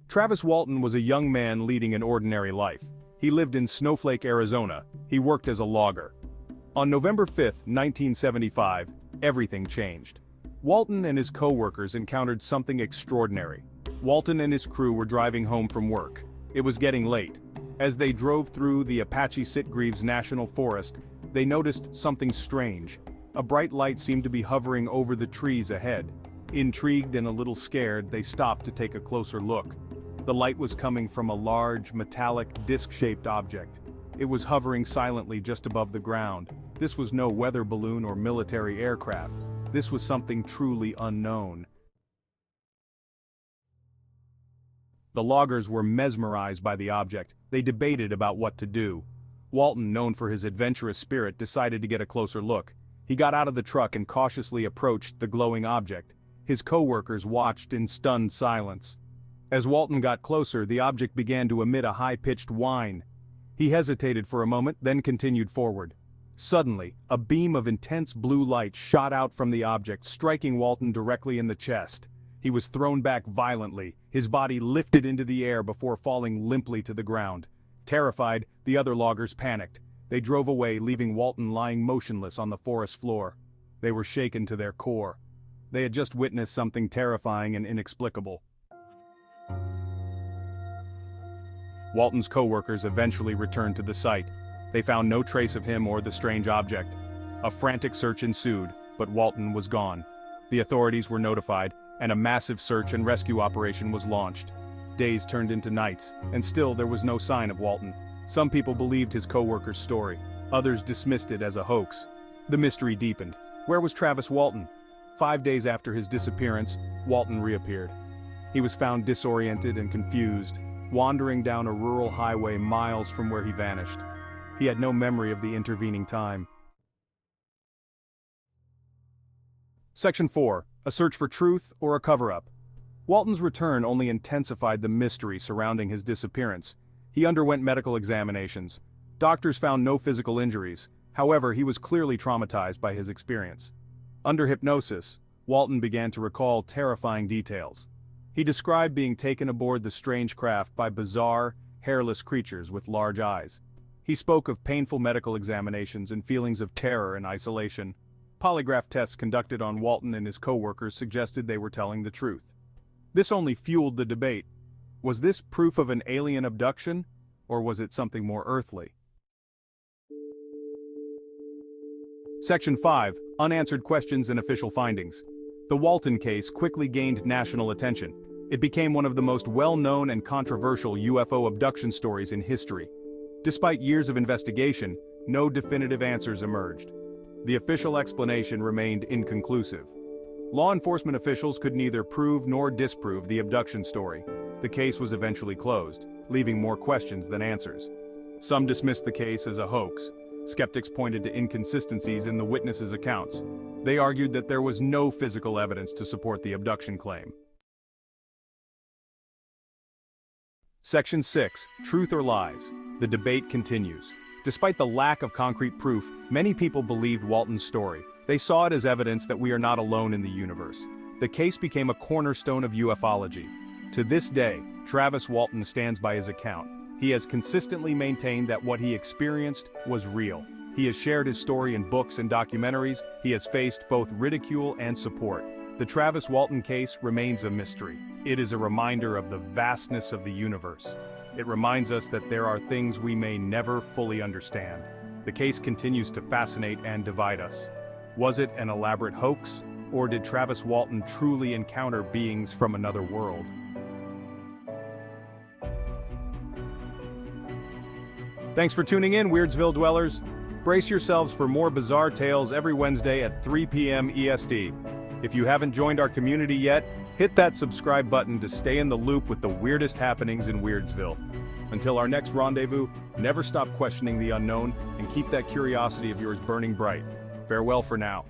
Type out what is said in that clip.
Travis Walton was a young man leading an ordinary life. He lived in Snowflake, Arizona. He worked as a logger. On November 5, 1975, everything changed. Walton and his co-workers encountered something extraordinary. Walton and his crew were driving home from work. It was getting late. As they drove through the Apache Sitgreaves National Forest, they noticed something strange. A bright light seemed to be hovering over the trees ahead. Intrigued and a little scared, they stopped to take a closer look. The light was coming from a large, metallic, disc-shaped object. It was hovering silently just above the ground. This was no weather balloon or military aircraft. This was something truly unknown. The loggers were mesmerized by the object. They debated about what to do. Walton, known for his adventurous spirit, decided to get a closer look. He got out of the truck and cautiously approached the glowing object. His co-workers watched in stunned silence. As Walton got closer, the object began to emit a high-pitched whine. He hesitated for a moment, then continued forward. Suddenly, a beam of intense blue light shot out from the object, striking Walton directly in the chest. He was thrown back violently, his body lifted into the air before falling limply to the ground. Terrified, the other loggers panicked. They drove away, leaving Walton lying motionless on the forest floor. They were shaken to their core. They had just witnessed something terrifying and inexplicable. Walton's co-workers eventually returned to the site. They found no trace of him or the strange object. A frantic search ensued, but Walton was gone. The authorities were notified, and a massive search and rescue operation was launched. Days turned into nights, and still there was no sign of Walton. Some people believed his co-worker's story. Others dismissed it as a hoax. The mystery deepened. Where was Travis Walton? 5 days after his disappearance, Walton reappeared. He was found disoriented and confused, wandering down a rural highway miles from where he vanished. He had no memory of the intervening time. Section 4. A search for truth or a cover-up. Walton's return only intensified the mystery surrounding his disappearance. He underwent medical examinations. Doctors found no physical injuries. However, he was clearly traumatized by his experience. Under hypnosis, Walton began to recall terrifying details. He described being taken aboard the strange craft by bizarre, hairless creatures with large eyes. He spoke of painful medical examinations and feelings of terror and isolation. Polygraph tests conducted on Walton and his co-workers suggested they were telling the truth. This only fueled the debate. Was this proof of an alien abduction, or was it something more earthly? Section 5. Unanswered questions and official findings. The Walton case quickly gained national attention. It became one of the most well-known and controversial UFO abduction stories in history. Despite years of investigation, no definitive answers emerged. The official explanation remained inconclusive. Law enforcement officials could neither prove nor disprove the abduction story. The case was eventually closed, leaving more questions than answers. Some dismissed the case as a hoax. Skeptics pointed to inconsistencies in the witnesses' accounts. They argued that there was no physical evidence to support the abduction claim. Section 6. Truth or lies. The debate continues. Despite the lack of concrete proof, many people believed Walton's story. They saw it as evidence that we are not alone in the universe. The case became a cornerstone of ufology. To this day, Travis Walton stands by his account. He has consistently maintained that what he experienced was real. He has shared his story in books and documentaries. He has faced both ridicule and support. The Travis Walton case remains a mystery. It is a reminder of the vastness of the universe. It reminds us that there are things we may never fully understand. The case continues to fascinate and divide us. Was it an elaborate hoax, or did Travis Walton truly encounter beings from another world? Thanks for tuning in, Weirdsville dwellers. Brace yourselves for more bizarre tales every Wednesday at 3 p.m. EST. If you haven't joined our community yet, hit that subscribe button to stay in the loop with the weirdest happenings in Weirdsville. Until our next rendezvous, never stop questioning the unknown and keep that curiosity of yours burning bright. Farewell for now.